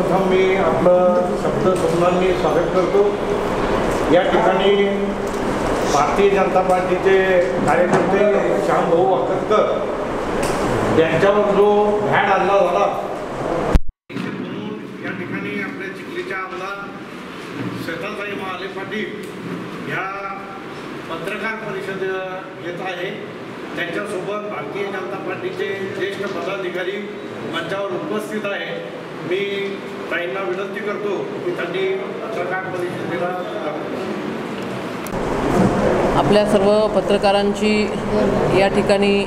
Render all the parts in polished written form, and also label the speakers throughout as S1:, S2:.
S1: सर्वप्रथम मी आपलं शब्द सन्माननी स्वागत करतो। या ठिकाणी भारतीय जनता पार्टीचे कार्यकर्ते श्यामभाऊ वाकतकर यांच्यावर जो भ्याड हल्ला झाला, या ठिकाणी आपल्या चिखलीच्या आमदार श्वेताताई महाले पाटील या पत्रकार परिषद येत आहे। त्यांच्यासोबत भारतीय जनता पार्टीचे ज्येष्ठ पदाधिकारी मंचावर उपस्थित आहे। मी ताईंना विनंती करतो की त्यांनी पत्रकार परिषदेला
S2: आपल्या सर्व पत्रकारांची या ठिकाणी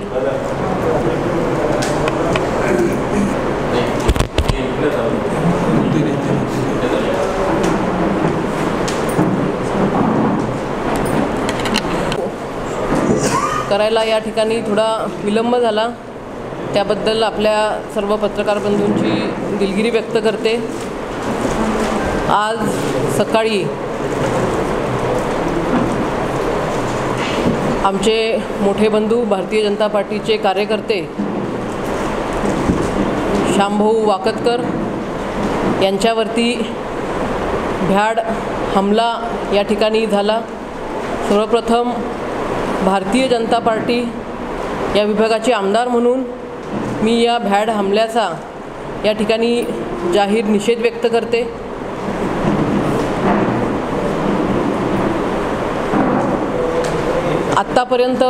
S2: करायला या ठिकाणी थोडा विलंब झाला, त्याबद्दल आपल्या सर्व पत्रकार बंधूंची दिलगिरी व्यक्त करते। आज सकाळी आमचे मोठे बंधू भारतीय जनता पार्टीचे कार्यकर्ते श्यामभाऊ वाकतकर यांच्यावरती भ्याड हमला या ठिकाणी झाला। सर्वप्रथम भारतीय जनता पार्टी या विभागाचे आमदार म्हणून मी या भ्याड हमल्याचा या ठिकाणी जाहीर निषेध व्यक्त करते। आत्तापर्यंत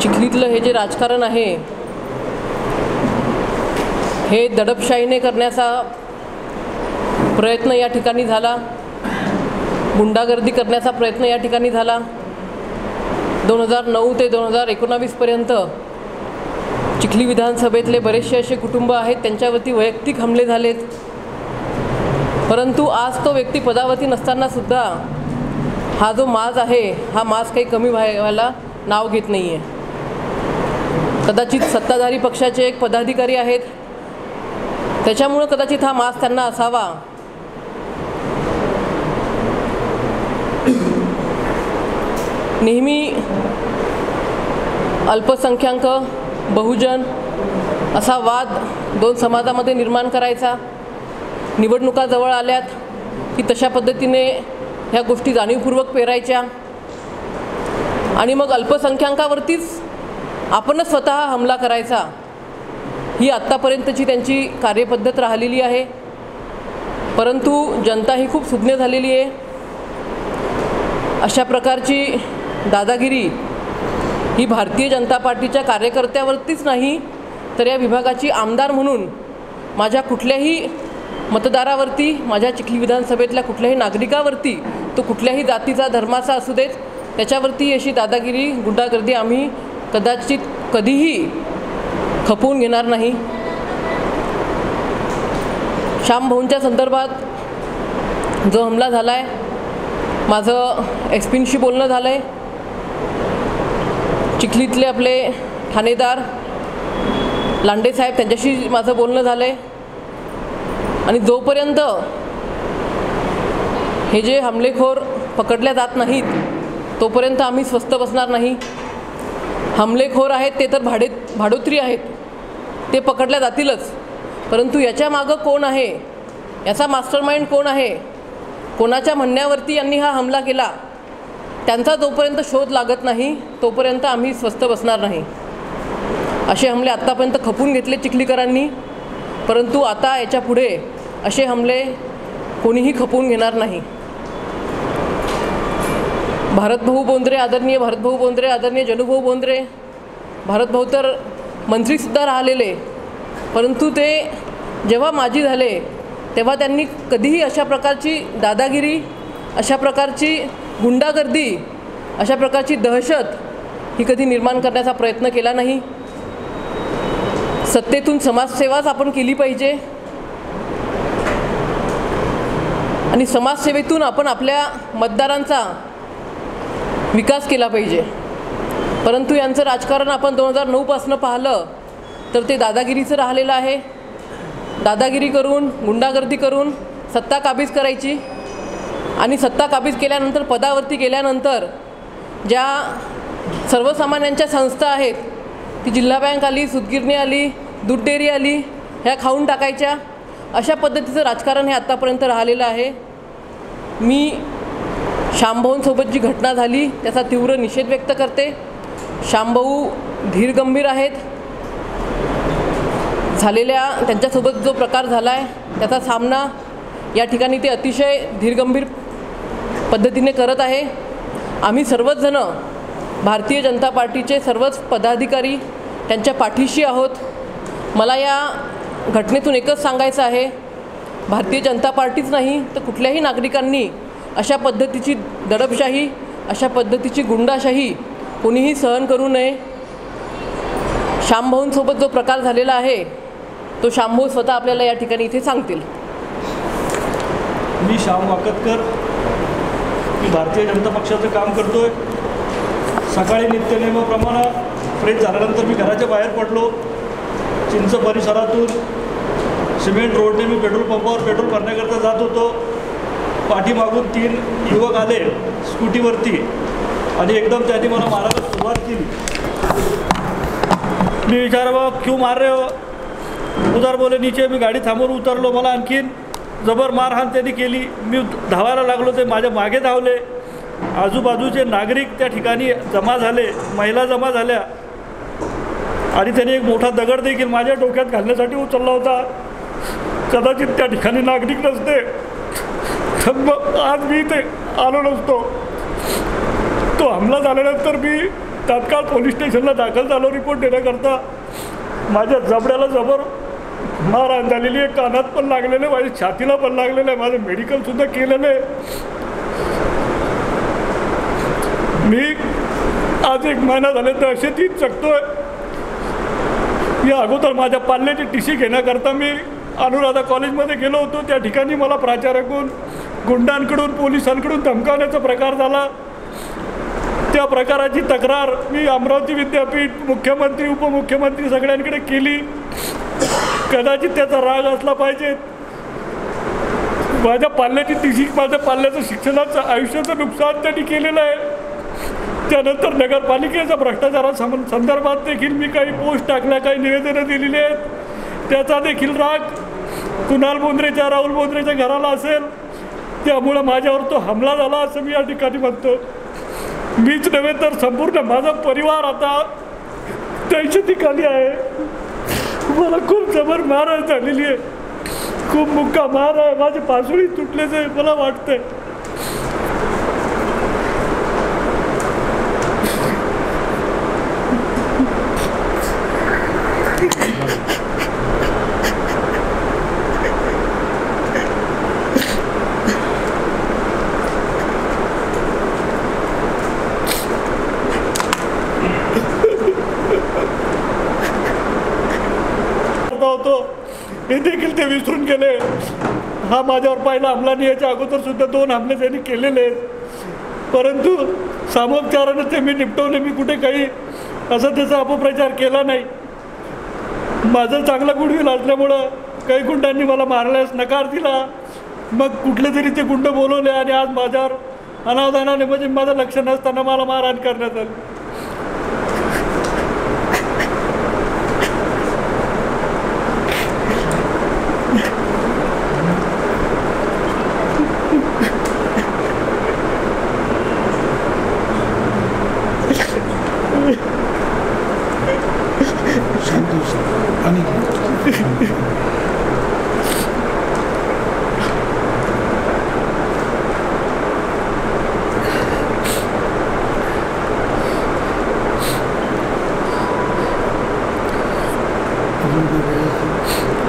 S2: चिखलीतलं हे जे राजकारण आहे हे दडपशाहीने करण्याचा प्रयत्न या ठिकाणी झाला, गुंडागर्दी करण्याचा प्रयत्न या ठिकाणी झाला। 2009 ते 2019 पर्यंत चिखली विधानसभेतले बरेचसे असे कुटुंब आहेत त्यांच्यावरती वैयक्तिक हमले झालेत, परंतु आज तो व्यक्ती पदावरती नसताना सुद्धा हा जो माज आहे हा माज काही कमी व्हायला नाव घेत नाही आहे। कदाचित सत्ताधारी पक्षाचे एक पदाधिकारी आहेत, त्याच्यामुळे कदाचित हा माज त्यांना असावा। नेहमी अल्पसंख्याक बहुजन असा वाद दोन समाजामध्ये निर्माण करायचा, निवडणुका जवळ आल्यात की तशा पद्धतीने ह्या गोष्टी जाणीवपूर्वक पेरायच्या आणि मग अल्पसंख्याकावरतीच आपणच स्वतः हमला करायचा, ही आत्तापर्यंतची त्यांची कार्यपद्धत राहिलेली आहे। परंतु जनता ही खूप सुज्ञ झालेली आहे। अशा प्रकारची दादागिरी ही भारतीय जनता पार्टीच्या कार्यकर्त्यावरतीच नाही तर या विभागाची आमदार म्हणून माझ्या कुठल्याही मतदारावरती, माझ्या चिखली विधानसभेतल्या कुठल्याही नागरिकावरती, तो कुठल्याही जातीचा धर्माचा असू देत, त्याच्यावरती अशी दादागिरी गुंडागर्दी आम्ही कदाचित कधीही खपवून घेणार नाही। श्यामभाऊंच्या संदर्भात जो हमला झाला आहे, माझं एसपींशी बोलणं झालं आहे, चिखलीतले आपले ठाणेदार लांडे साहेब त्यांच्याशी माझं बोलणं झालं आहे आणि जोपर्यंत हे जे हमलेखोर पकडल्या जात नाहीत तोपर्यंत आम्ही स्वस्थ बसणार नाही। हमलेखोर आहेत ते तर भाडोत्री आहेत, ते पकडल्या जातीलच, परंतु याच्या मागं कोण आहे, याचा मास्टरमाइंड कोण आहे, कोणाच्या म्हणण्यावरती यांनी हा हमला केला, त्यांचा जोपर्यंत शोध लागत नाही तोपर्यंत आम्ही स्वस्थ बसणार नाही। असे हमले आत्तापर्यंत खपून घेतले चिखलीकरांनी, परंतु आता याच्या पुढे असे हमले कोणीही खपवून घेणार नाही। भारतभाऊ बोंद्रे, आदरणीय भारतभाऊ बोंद्रे, आदरणीय जनुभाऊ बोंद्रे, भारतभाऊ तर मंत्रीसुद्धा राहिलेले, परंतु ते जेव्हा माजी झाले तेव्हा त्यांनी कधीही अशा प्रकारची दादागिरी, अशा प्रकारची गुंडागर्दी, अशा प्रकारची दहशत ही कधी निर्माण करण्याचा प्रयत्न केला नाही। सत्तेतून समाजसेवाच आपण केली पाहिजे आणि समाजसेवेतून आपण आपल्या मतदारांचा विकास केला पाहिजे, परंतु यांचं राजकारण आपण 2009 पासून पाहिलं तर ते दादागिरीचं राहिलेलं आहे। दादागिरी करून, गुंडागर्दी करून सत्ता काबीज करायची आणि सत्ता काबीज केल्यानंतर पदावरती गेल्यानंतर ज्या सर्वसामान्यांच्या संस्था आहेत, ती जिल्हा बँक आली, सूतगिरणी आली, दूध डेअरी आली, ह्या खाऊन टाकायच्या, अशा पद्धतीचं राजकारण हे आत्तापर्यंत राहिलेलं आहे. मी श्यामभाऊंसोबत जी घटना झाली त्याचा तीव्र निषेध व्यक्त करते. श्यामभाऊ धीरगंभीर आहेत. झालेल्या त्यांच्यासोबत जो प्रकार झाला आहे त्याचा सामना या ठिकाणी ते अतिशय धीरगंभीर पद्धतीने करत आहे. आम्ही सर्वच जण भारतीय जनता पार्टीचे सर्वच पदाधिकारी त्यांच्या पाठीशी आहोत. मला या घटनेतून एकच सांगायचं आहे, भारतीय जनता पार्टीच नाही तर कुठल्याही नागरिकांनी अशा पद्धतीची दडपशाही, अशा पद्धतीची गुंडाशाही कोणीही सहन करू नये. श्यामभाऊंसोबत जो प्रकार झालेला आहे तो श्यामभाऊ स्वतः आपल्याला या ठिकाणी इथे सांगतील.
S3: मी श्याम वाकतकर, मी भारतीय जनता पक्षाचं काम करतो आहे. सकाळी नित्यनेमाप्रमाणे फ्रेश झाल्यानंतर मी घराच्या बाहेर पडलो. चिंच परिसरातून सिमेंट रोडने मी पेट्रोल पंपावर पेट्रोल भरण्याकरता जात होतो. पाठीमागून 3 युवक आले स्कूटीवरती आणि एकदम त्यांनी मला मारायला सुरुवात केली. मी विचारा, बाबा क्यों मार रहे हो? उधर बोले नीचे. मी गाडी थांबवून उतरलो. मला आणखीन जबर मारहाण त्यांनी केली. मी धावायला लागलो, ते माझ्या मागे धावले. आजूबाजूचे नागरिक त्या ठिकाणी जमा झाले, महिला जमा झाल्या आणि त्यांनी एक मोठा दगड देखील माझ्या डोक्यात घालण्यासाठी उचलला होता. कदाचित त्या ठिकाणी नागरिक नसते तर मग आज मी इथे आलो नसतो. तो हमला झाल्यानंतर मी तात्काळ पोलीस स्टेशनला दाखल झालो रिपोर्ट देण्याकरता. माझ्या जबड्याला जबर मारहाण झालेली आहे, कानात पण लागलेलं आहे, माझ्या छातीला पण लागलेलं आहे, माझं मेडिकलसुद्धा केलेलं आहे. मी आज 1 महिना झाले तर असे तीच जगतोय. या अगोदर माझ्या पाल्याची TC घेण्याकरता मी अनुराधा कॉलेजमध्ये गेलो होतो. त्या ठिकाणी मला प्राचार्याकडून, गुंडांकडून, पोलिसांकडून धमकावण्याचा प्रकार झाला. त्या प्रकाराची तक्रार मी अमरावती विद्यापीठ, मुख्यमंत्री, उपमुख्यमंत्री सगळ्यांकडे केली. कदाचित त्याचा राग असला पाहिजे. माझ्या पाल्याची TC, माझ्या पाल्याचं शिक्षणाचं, आयुष्याचं नुकसान त्यांनी केलेलं आहे. त्यानंतर नगरपालिकेच्या भ्रष्टाचारासंदर्भात देखील मी काही पोस्ट टाकल्या, काही निवेदनं दिलेली आहेत. त्याचा देखील राग कुणाल बोंद्रेच्या, राहुल बोंद्रेच्या घराला असेल. त्यामुळं माझ्यावर तो हमला झाला असं मी या ठिकाणी म्हणतो. मीच नव्हे तर संपूर्ण माझा परिवार आता दहशतीखाली आहे. मला खूप जबर मारहाण झालेली आहे, खूप मुक्का मार आहे. माझी पासुळी तुटल्याचे मला वाटतंय. होतो हे देखील ते विसरून गेले. हा माझ्यावर पहिला हमला नाही, याच्या अगोदर सुद्धा 2 हमले त्यांनी केलेले आहेत. परंतु सामोपचाराने ते मी निपटवले. मी कुठे काही असा त्याचा अपप्रचार केला नाही. माझं चांगला गुडविल असल्यामुळं काही गुंडांनी मला मारल्यास नकार दिला. मग कुठले तरी ते गुंड बोलवले आणि आज माझ्यावर अनावधानाने, म्हणजे माझं लक्ष नसताना मला मारहाण करण्यात आली.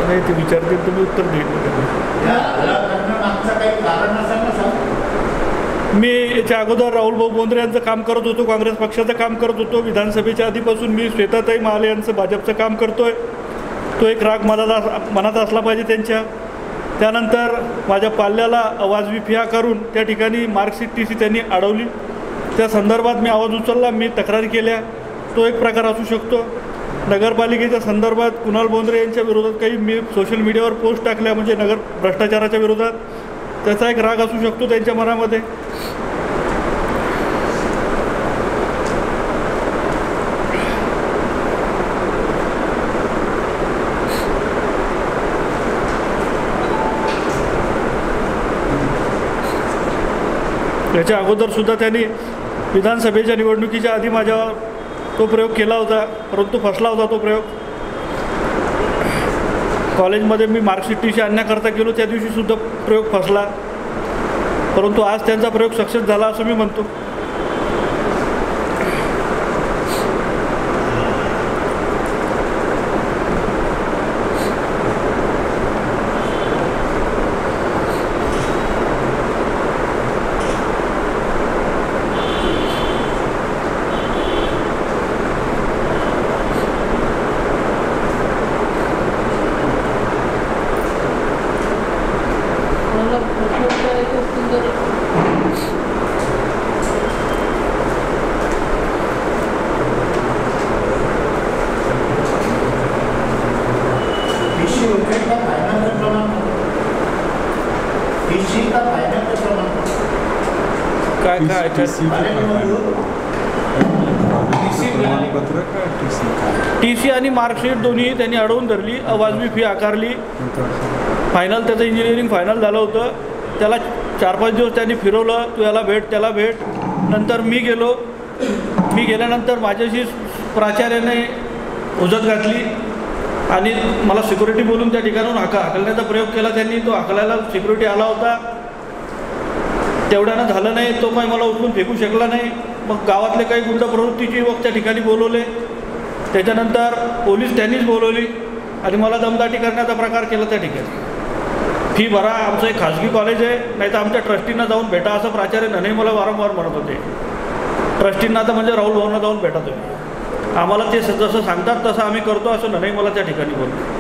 S3: नाही, ते विचारतील तुम्ही उत्तर देईल. मी याच्या अगोदर राहुल भाऊ बोंद्रे यांचं काम करत होतो, काँग्रेस पक्षाचं काम करत होतो. विधानसभेच्या आधीपासून मी श्वेताताई महाले यांचं भाजपचं काम करतोय. तो एक राग मनात असला पाहिजे त्यांच्या. त्यानंतर माझ्या पाल्याला अवाजवी फिया करून त्या ठिकाणी मार्कशीट TC त्यांनी अडवली. त्या संदर्भात मी आवाज उचलला, मी तक्रारी केल्या. तो एक प्रकार असू शकतो. नगरपालिकेच्या संदर्भात कुणाल बोंद्रे यांच्या विरोधात काही मी सोशल मीडियावर पोस्ट टाकल्या, म्हणजे नगर भ्रष्टाचाराच्या विरोधात, त्याचा एक राग असू शकतो त्यांच्या मनामध्ये. याच्या अगोदरसुद्धा त्यांनी विधानसभेच्या निवडणुकीच्या आधी माझ्यावर तो प्रयोग केला होता, परंतु फसला होता तो प्रयोग. कॉलेजमध्ये मी मार्कशीट टीसी आणण्याकरता गेलो, त्या दिवशीसुद्धा प्रयोग फसला, परंतु आज त्यांचा प्रयोग सक्सेस झाला असं मी म्हणतो. टीसी आणि मार्कशीट दोन्ही त्यांनी अडवून धरली, अवाजवी फी आकारली. फायनल त्याचं इंजिनिअरिंग फायनल झालं होतं, त्याला 4-5 दिवस त्यांनी फिरवलं, तू याला भेट त्याला भेट. नंतर मी गेल्यानंतर माझ्याशी प्राचार्याने उजत घातली आणि मला सिक्युरिटी बोलून त्या ठिकाणाहून हाकलण्याचा प्रयोग केला त्यांनी. तो हाकलायला सिक्युरिटी आला होता, तेवढ्यानं झालं नाही, तो काही मला उचलून फेकू शकला नाही. मग गावातले काही गुंड प्रवृत्तीचे युवक त्या ठिकाणी बोलवले, त्याच्यानंतर पोलीस त्यांनीच बोलवली आणि मला दमदाटी करण्याचा प्रकार केला त्या ठिकाणी. फी भरा, आमचं एक खाजगी कॉलेज आहे, नाही तर आमच्या ट्रस्टींना जाऊन भेटा असं प्राचार्य नने मला वारंवार म्हणत होते. ट्रस्टींना तर म्हणजे राहुल भवनला जाऊन भेटा तुम्ही, आम्हाला ते जसं सांगतात तसं आम्ही करतो असं नने मला त्या ठिकाणी बोलतो.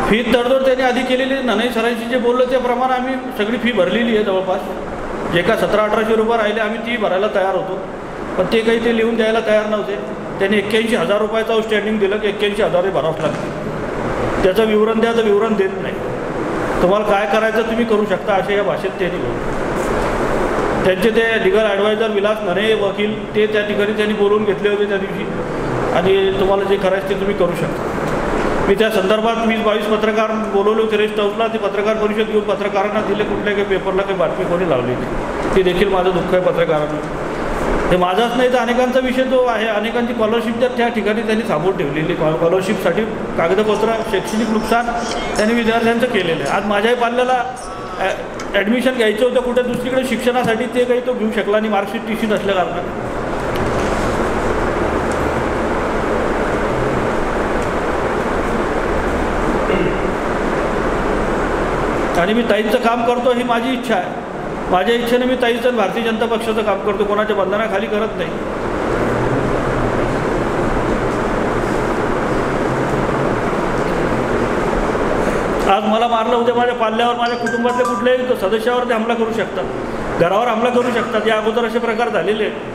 S3: फी तडजोड त्यांनी आधी केलेली, नने सरांशी जे बोललं त्याप्रमाणे आम्ही सगळी फी भरलेली आहे. जवळपास जे का 1700-1800 रुपये राहिले आम्ही ती भरायला तयार होतो, पण ते काही ते लिहून द्यायला तयार नव्हते. त्यांनी 81,000 रुपयाचं आउटस्टँडिंग दिलं की 81,000 भरावंच लागते. त्याचं विवरण द्या तर विवरण देत नाही. तुम्हाला काय करायचं तुम्ही करू शकता अशा या भाषेत त्यांनी बोललं. त्यांचे ते लिगल ॲडवायझर विलास नरे वकील ते त्या ठिकाणी त्यांनी बोलवून घेतले होते त्या दिवशी, आणि तुम्हाला जे करायचं ते तुम्ही करू शकता. मी त्या संदर्भात 20-22 पत्रकार बोलवले होते रेस्ट हाऊसला. ती पत्रकार परिषद घेऊन पत्रकारांना दिले, कुठल्या काही पेपरला काही बातमी कोणी लावली नाही. ती देखील माझं दुःख आहे पत्रकारांना. हे माझाच नाही तर अनेकांचा विषय जो आहे, अनेकांची स्कॉलरशिप त्या ठिकाणी त्यांनी थांबवून ठेवलेली. स्कॉलरशिपसाठी कागदपत्र, शैक्षणिक नुकसान त्यांनी विद्यार्थ्यांचं केलेलं आहे. आज माझ्याही पाल्याला ॲडमिशन घ्यायचं होतं कुठे दुसरीकडे शिक्षणासाठी, ते काही तो घेऊ शकला नाही मार्कशीट टीसी नसल्या कारणाने. आणि मी ताईंचं काम करतो ही माझी इच्छा आहे. माझ्या इच्छेने मी ताईचं भारतीय जनता पक्षाचं काम करतो, कोणाच्या बंधनाखाली करत नाही. आज मला मारलं, उद्या माझ्या पाल्यावर, माझ्या कुटुंबातल्या कुठल्याही सदस्यावर ते हमला करू शकतात, घरावर हमला करू शकतात. या अगोदर असे प्रकार झालेले आहेत.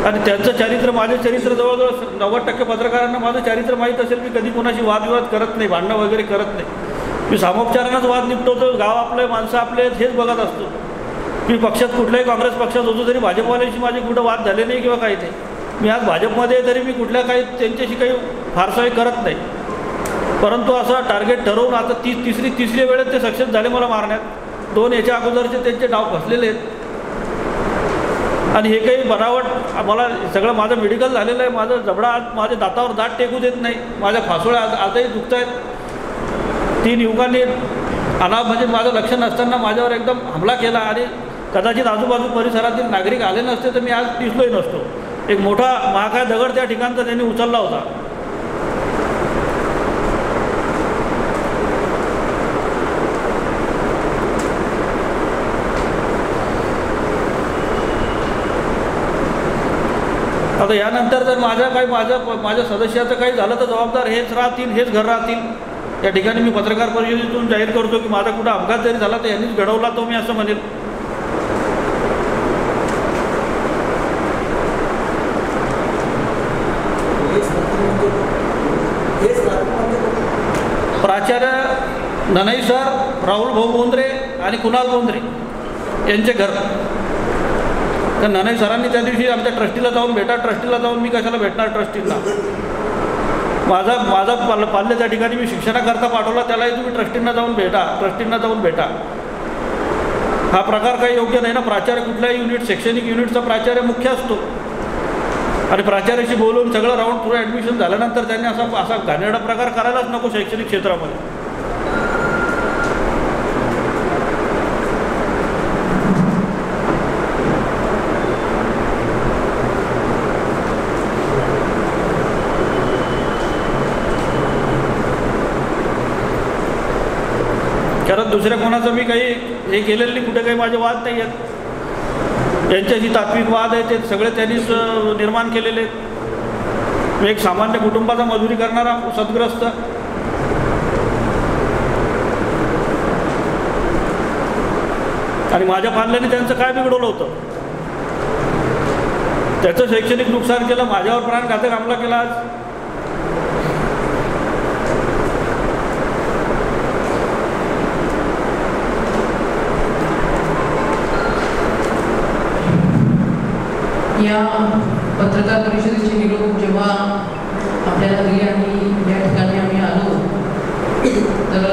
S3: आणि त्यांचं चारित्र्य, माझं चारित्र्य जवळजवळ 90% पत्रकारांना माझं चारित्र्य माहीत असेल. मी कधी कोणाशी वादविवाद करत नाही, भांडणं वगैरे करत नाही. मी सामोपचारानंच वाद निपटवतो. गाव आपलं, माणसं आपले हेच बघत असतो. मी पक्षात कुठल्याही काँग्रेस पक्षात होतो तरी भाजपवाल्यांशी माझे कुठं वाद झाले नाही किंवा काही नाही. मी आज भाजपमध्ये तरी मी कुठल्या काही त्यांच्याशी काही फारसाही करत नाही. परंतु असं टार्गेट ठरवून आता तिसरी वेळेत ते सक्सेस झाले मला मारण्यात. 2 याच्या अगोदरचे त्यांचे डाव फसलेले आहेत. आणि हे काही बनावट, मला सगळं माझं मेडिकल झालेलं आहे. माझं जबडा आज माझ्या दातावर दात टेकू देत नाही. माझ्या फासोळ्या आजही दुखत आहेत. 3 युवकांनी म्हणजे माझं लक्ष नसताना माझ्यावर एकदम हमला केला. आणि कदाचित आजूबाजू परिसरातील नागरिक आले नसते तर मी आज दिसलोही नसतो. एक मोठा महाकाय दगड त्या ठिकाणचा त्यांनी उचलला होता. आता यानंतर जर माझ्या सदस्याचं काही झालं तर जबाबदार हेच राहतील, हेच घर राहतील. या ठिकाणी मी पत्रकार परिषदेतून जाहीर करतो की माझा कुठं अपघात जरी झाला तर यांनीच घडवला तो मी असं म्हणेल. प्राचार्य ननई सर, राहुल भाऊ बोंद्रे आणि कुणाल बोंद्रे यांचे घर. तर नानाई सरांनी त्या दिवशी आमच्या ट्रस्टीला जाऊन भेटा, ट्रस्टीला जाऊन मी कशाला भेटणार ट्रस्टीला? माझा पाल्य त्या ठिकाणी मी शिक्षणाकरता पाठवला, त्यालाही तुम्ही ट्रस्टींना जाऊन भेटा. हा प्रकार काही योग्य नाही ना. प्राचार्य कुठल्याही युनिट, शैक्षणिक युनिटचा प्राचार्य मुख्य असतो आणि प्राचार्याशी बोलून सगळं राऊंड पुढे ॲडमिशन झाल्यानंतर त्यांनी असा घाणेरडा प्रकार करायलाच नको शैक्षणिक क्षेत्रामध्ये. कारण दुसऱ्या कोणाचं मी काही हे केलेलं नाही, कुठे काही माझे वाद नाही आहेत. यांच्याशी तात्विक वाद आहे ते सगळे त्यांनीच निर्माण केलेले आहेत. मी एक सामान्य कुटुंबाचा मजुरी करणारा सद्ग्रस्त, आणि माझ्या पाल्याने त्यांचं काय बिघडवलं होतं? त्याचं शैक्षणिक नुकसान केलं, माझ्यावर प्राणघातक हमला केला. आज
S2: या पत्रकार परिषदेचे निरोप जेव्हा आपल्याला दिले आणि या ठिकाणी आम्ही आलो, तर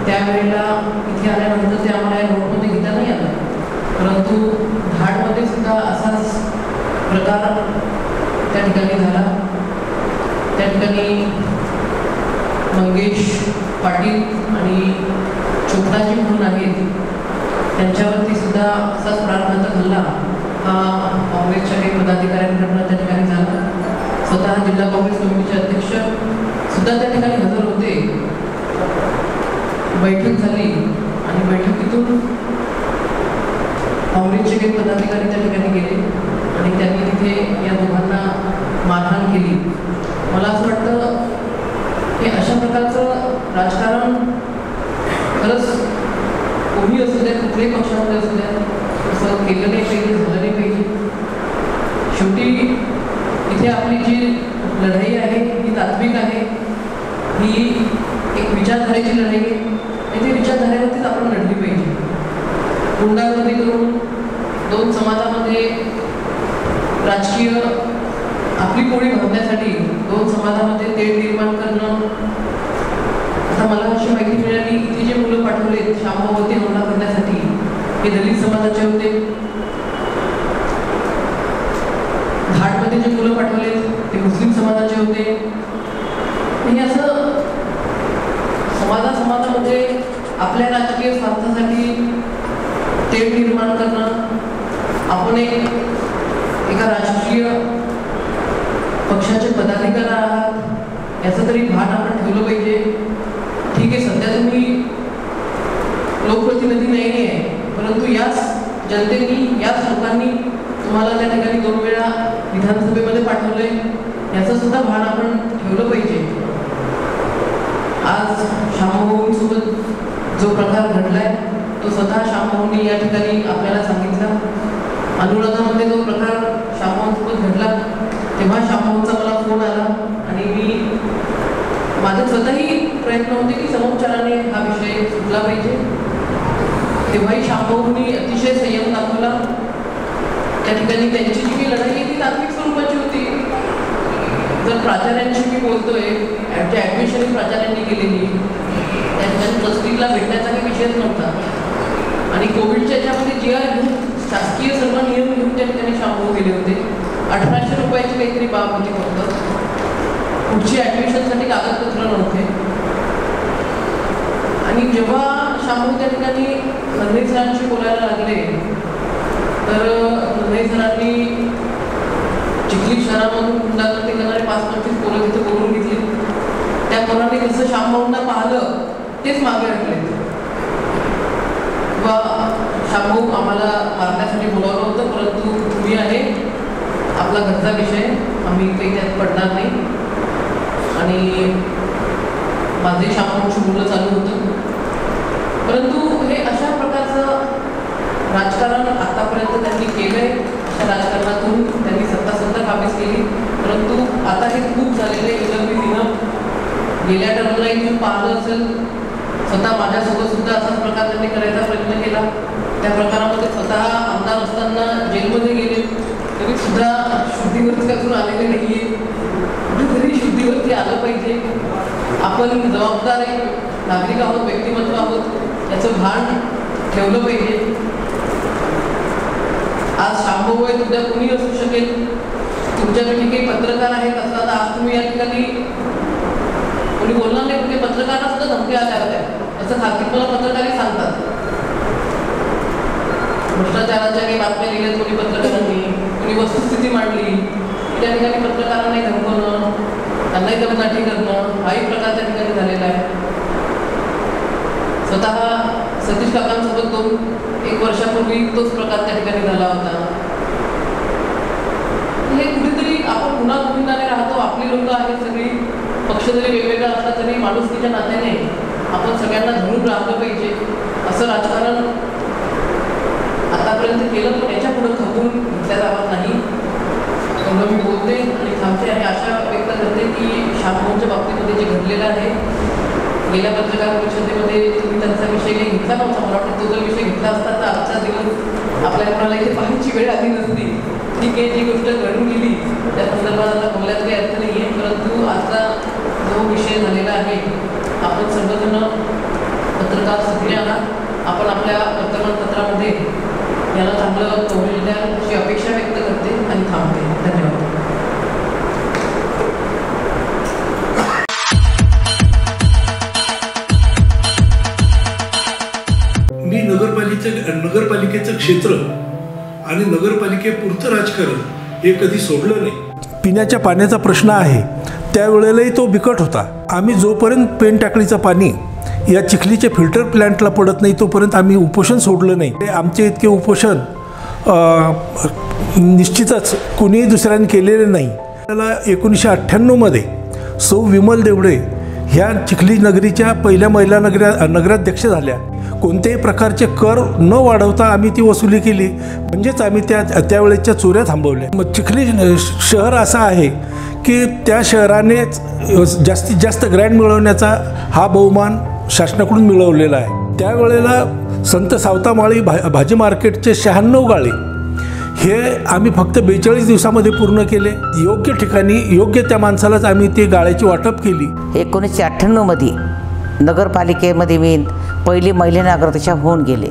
S2: त्यावेळेला इथे आल्यानंतर ते आम्हाला या नोटमध्ये घेता नाही आलं. परंतु धाडमध्ये सुद्धा असाच प्रकार त्या ठिकाणी झाला. त्या ठिकाणी मंगेश पाटील आणि चोपडाजी म्हणून आहेत, त्यांच्यावरती सुद्धा असाच प्राणघातक हल्ला हा काँग्रेसच्या काही पदाधिकाऱ्यांकडून त्या ठिकाणी झाला. स्वतः जिल्हा काँग्रेस कमिटीचे अध्यक्ष सुद्धा त्या ठिकाणी हजर होते. बैठक झाली आणि बैठकीतून काँग्रेसचे काही पदाधिकारी त्या ठिकाणी गेले आणि त्यांनी तिथे या दोघांना मारहाण केली. मला असं वाटतं की अशा प्रकारचं राजकारण खरंच कोणी असू द्या, कुठल्याही पक्षामध्ये असू द्या, असं केलं नाही पाहिजे, झालं नाही पाहिजे. शेवटी इथे आपली जी लढाई आहे ही तात्विक आहे, ही एक विचारधारेची लढाई आहे आणि ती विचारधारेवरतीच आपण लढली पाहिजे. गुंडागर्दी करून दोन समाजामध्ये राजकीय आपली पोळी भागण्यासाठी दोन समाजामध्ये तेढ निर्माण करणं. आता मला अशी माहिती मिळाली, इथे जे मुलं पाठवले शामभावती हमला करण्यासाठी हे दलित समाजाचे होते. घाटमध्ये जे मुलं पाठवले ते मुस्लिम समाजाचे होते. हे असं समाजामध्ये आपल्या राजकीय स्वार्थासाठी तेढ निर्माण करणं, आपण एका राजकीय पक्षाचे पदाधिकारी आहात याचं तरी भान आपण ठेवलं पाहिजे. ठीक आहे, सध्या तुम्ही लोकप्रतिनिधी नाही आहे, परंतु याच जनतेने, याच लोकांनी तुम्हाला त्या ठिकाणी 2 वेळा विधानसभेमध्ये पाठवलंय, याचं सुद्धा भान आपण ठेवलं पाहिजे. आज शामभाऊंसोबत जो प्रकार घडलाय तो स्वतः शामभाऊंनी या ठिकाणी आपल्याला सांगितला. अनुराधामध्ये जो प्रकार शामभाऊंसोबत घडला तेव्हा शामभाऊंचा मला फोन आला आणि मी माझे स्वतःही प्रयत्न होते की समोपचाराने हा विषय सुटला पाहिजे. तेव्हाही शामभाऊंनी अतिशय संयम दाखवला. त्या ठिकाणी त्यांची जी काही लढाई आहे ती तात्विक स्वरूपाची होती. जर प्राचार्यांशी मी बोलतोय, जे ॲडमिशन प्राचार्यांनी केलेली, त्या ठिकाणी ट्रस्टीला भेटण्याचा काही विषयच नव्हता आणि कोविडच्या याच्यामध्ये जी आर घेऊन शासकीय सर्व नियम घेऊन त्या ठिकाणी शामभाऊ गेले होते. 1800 रुपयाची काहीतरी बाब होती फक्त. पुढची ॲडमिशनसाठी कागदपत्र नव्हते. आणि जेव्हा शामभाऊ त्या ठिकाणी नंदई सरांशी बोलायला लागले तर नंदई सरांनी चिखली शहरामधून गुंडागर्दी करणारे 5-25 पोरं तिथे बोलून घेतली. त्या पोरांनी जसं शामभाऊंना पाहिलं तेच मागे हटले. शामभाऊ आम्हाला मारण्यासाठी बोलावलं होतं, परंतु तुम्ही आहे, आपला घरचा विषय, आम्ही काही त्यात पडणार नाही. आणि माझे शामभाऊंशी बोलणं चालू होतं. परंतु हे अशा प्रकारचं राजकारण आतापर्यंत त्यांनी केलंय. अशा राजकारणातून त्यांनी सत्ता काबीज केली. परंतु आता हे खूप झालेले विलंबित. गेल्या टर्मलाही तुम्ही पाहिलं असेल, स्वतः माझ्यासोबत सुद्धा असाच प्रकार त्यांनी करायचा प्रयत्न केला. त्या प्रकारामध्ये स्वतः आमदार असताना जेलमध्ये गेले. सुद्धा शुद्धीवरती अजून आलेले नाही आहे. कुठेतरी शुद्धीवरती आलं पाहिजे. आपण जबाबदार नागरिक आहोत, व्यक्तिमत्व आहोत, याचं भान ठेवलं पाहिजे. आज शांभव आहे, उद्या कोणी असू शकेल. तुमच्याकडे काही पत्रकार आहेत असतात, आज तुम्ही या ठिकाणी कोणी बोलणार नाही, म्हणजे पत्रकारांना सुद्धा धमकी आल्या होत्या असं खात्री मला पत्रकारही सांगतात. भ्रष्टाचाराच्या काही बातम्या लिहिल्यात कोणी पत्रकारांनी, कोणी वस्तुस्थिती मांडली, त्या ठिकाणी पत्रकारांनाही धमकवणं, त्यांनाही दमदाटी करणं हाही प्रकार त्या ठिकाणी झालेला आहे. स्वतः सतीश काकांसोबत 1 वर्षापूर्वी तोच प्रकार त्या ठिकाणी झाला होता. हे कुठेतरी आपण पुन्हा गोविंदाने राहतो, आपली लोक आहेत सगळी, पक्ष जरी वेगवेगळा असला तरी माणुसकीच्या नात्याने आपण सगळ्यांना धरून राहिलं पाहिजे. असं राजकारण आतापर्यंत केलं, पण याच्या पुढे खपून घेतल्या जावं नाही. म्हणून मी बोलते आणि थांबते आणि आशा व्यक्त करते की शांभवच्या बाबतीमध्ये जे घडलेलं आहे, गेल्या पत्रकार परिषदेमध्ये तुम्ही त्यांचा विषय काही घेतला नव्हता. मला वाटतं तो जर विषय घेतला असता तर आजचा दिवस आपल्याला कोणाला इथे पाहायची वेळ आली नसती. ठीक आहे, जी गोष्ट घडून गेली त्या संदर्भात आता बोलण्यात काही अर्थ नाही आहे, परंतु आजचा जो विषय झालेला आहे, आपण सर्वजण पत्रकार सक्रिय आहात, आपण आपल्या वर्तमानपत्रामध्ये याला चांगलं कव्हरेज द्या अशी अपेक्षा व्यक्त करते आणि थांबते. धन्यवाद.
S4: मी नगरपालिकेचं क्षेत्र आणि नगरपालिकेपुरतं राजकारण हे कधी सोडलं नाही. पिण्याच्या पाण्याचा प्रश्न आहे, त्यावेळेलाही तो बिकट होता. आम्ही जोपर्यंत पेन टाकळीचं पाणी या चिखलीच्या फिल्टर प्लॅन्टला पडत नाही तोपर्यंत आम्ही उपोषण सोडलं नाही. आमचे इतके उपोषण निश्चितच कुणीही दुसऱ्याने केलेले नाही. त्याला 1998मध्ये सौ विमल देवडे ह्या चिखली नगरीच्या पहिल्या महिला नगराध्यक्ष झाल्या. कोणत्याही प्रकारचे कर न वाढवता आम्ही ती वसुली केली, म्हणजेच आम्ही त्यावेळेच्या चोऱ्या थांबवल्या. मग चिखली शहर असं आहे की त्या शहरानेच जास्तीत जास्त ग्रँट मिळवण्याचा हा बहुमान शासनाकडून मिळवलेला आहे. त्यावेळेला संत सावतामाळी भाजी मार्केटचे 96 गाळे हे आम्ही फक्त 42 दिवसामध्ये पूर्ण केले. योग्य ठिकाणी योग्य त्या माणसालाच आम्ही ते गाळ्याची वाटप केली.
S5: 1998मध्ये नगरपालिकेमध्ये मी पहिली महिला नगराध्यक्ष होऊन गेले.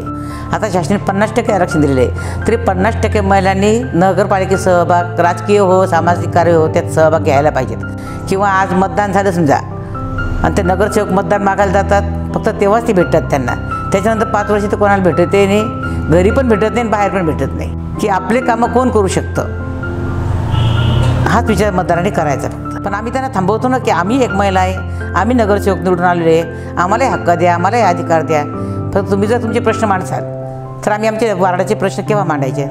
S5: आता शासनाने 50% आरक्षण दिलेले आहे, तरी 50% महिलांनी नगरपालिकेत सहभाग, राजकीय हो सामाजिक कार्य हो त्यात सहभाग घ्यायला पाहिजेत. किंवा आज मतदान झालं समजा आणि ते नगरसेवक मतदान मागायला जातात, फक्त तेव्हाच ते भेटतात त्यांना. त्याच्यानंतर 5 वर्ष तर कोणाला भेटत नाही, घरी पण भेटत नाही, बाहेर पण भेटत नाही. की आपले कामं कोण करू शकतं हाच विचार मतदारांनी करायचा. पण आम्ही त्यांना थांबवतो ना की आम्ही एक महिला आहे, आम्ही नगरसेवक निवडून आलेले आहे, आम्हालाही हक्क द्या, आम्हालाही अधिकार द्या. फक्त तुम्ही जर तुमचे प्रश्न मांडसाल तर आम्ही आमचे वार्डाचे प्रश्न केव्हा मांडायचे.